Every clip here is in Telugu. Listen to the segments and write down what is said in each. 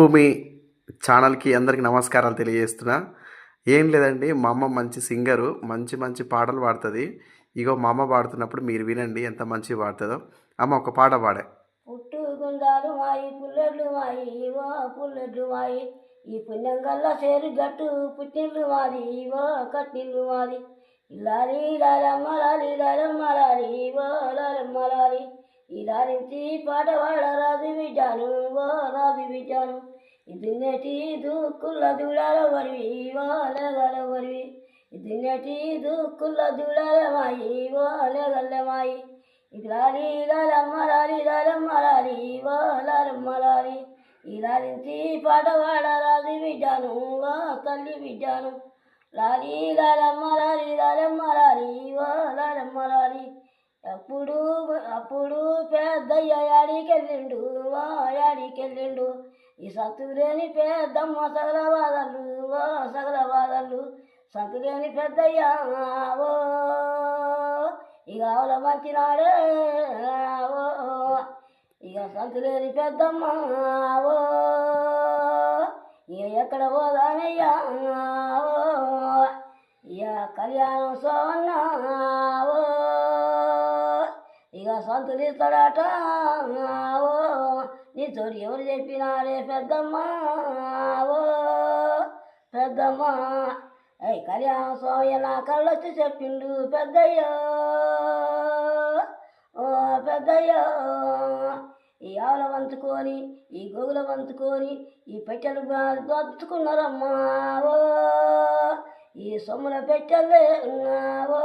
మీ ఛానల్‌కి అందరికి నమస్కారాలు తెలియజేస్తున్నా. ఏం లేదండి, మా అమ్మ మంచి సింగరు. మంచి మంచి పాటలు పాడుతది. ఇగో మా అమ్మ పాడుతున్నప్పుడు మీరు వినండి ఎంత మంచిగా పాడుతదో. అమ్మ ఒక పాట పాడే. పుట్టుగుండాలు మాయి పుల్లెడ్లు మాయి ఓ పుల్లెడ్లు మాయి ఈ పుణ్యం గల్ల చేరు గట్టు పుట్టిల్లు మాది ఓ కట్టిల్లు మాది లాలి లాలమ్మ లాలి లాలమ్మ లాలి ఓ లాలమ్మ లాలి ఈ లాలించి పాట పాడ రాజు బిడ్డాను ఓ రాజు బిడ్డాను ఇది నెటి దుక్కుల దూడాల వరివి ఓ లేగల వరివి ఇది నెటి దుక్కుల దూడాల మాయి ఓ లేగల మాయి లాలి లాలమ్మ లాలి లాలమ్మ లాలి ఓ లాలమ్మ లాలి ఈ లాలించి పాట పాడ రాజు బిడ్డాను ఓ తల్లి బిడ్డాను లాలి లాలమ్మ లాలి లాలమ్మ లాలి ఓ లాలమ్మ లాలి అప్పుడు అప్పుడు పెద్దయ్య యాడికెళ్ళిండు ఓ యాడికెళ్ళిండు ఈ సతులేని పెద్దమ్మ సగల బాధలు ఓ సగల బాధలు సతులేని పెద్దయ్య ఓ ఇక ఆవుల మంచినాడే ఓ ఇక సంతులేని పెద్దమ్మ ఓ ఇక ఎక్కడ పోదానయ్యా ఓ ఇక కళ్యాణం సోమన్న ఓ ఇక సంతులు ఇస్తాడట ఓ నీ తోడు ఎవరు చెప్పినారే పెద్దమ్మ ఓ పెద్దమ్మ అయ్యి కళ్యాణ స్వామి నా కళ్ళొచ్చి చెప్పిండు పెద్దయ్యో ఓ పెద్దయ్యో ఈ ఆవుల వంచుకొని ఈ గోగుల వంచుకొని ఈ పెట్టెలు దొచ్చుకున్నారమ్మా ఓ ఈ సొమ్ముల పెట్టెలే ఓ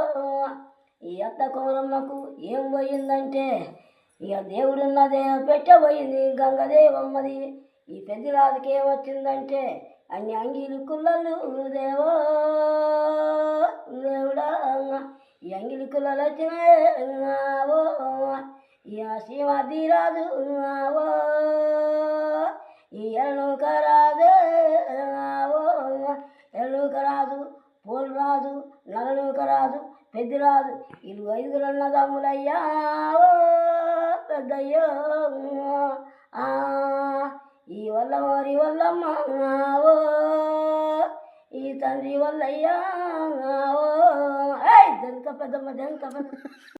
ఈ అత్త కోరమ్మకు ఏం పోయిందంటే ఇక దేవుడున్నదే పెట్టబోయింది గంగదేవమ్మది ఈ పెద్దరాజుకి ఏమొచ్చిందంటే అన్ని అంగీలు కుల్లలు దేవో దేవుడా ఈ అంగిలి కుల్లలు వచ్చినావో ఈ శ్రీమతి రాజు ఓ ఈ ఎల్లుక రాజే ఓ ఎల్లుక రాజు పోలు రాజు నల్లనూక రాజు పెద్దరాజు ఇల్లు ఐదుగురన్న తమ్ములయ్యా ఓ పెద్దయ్యో ఈ వల్ల వారి వల్లమ్మ ఓ ఈ తండ్రి వల్లయ్యా ఓ దెంక పెద్దమ్మ దెంక పెద్ద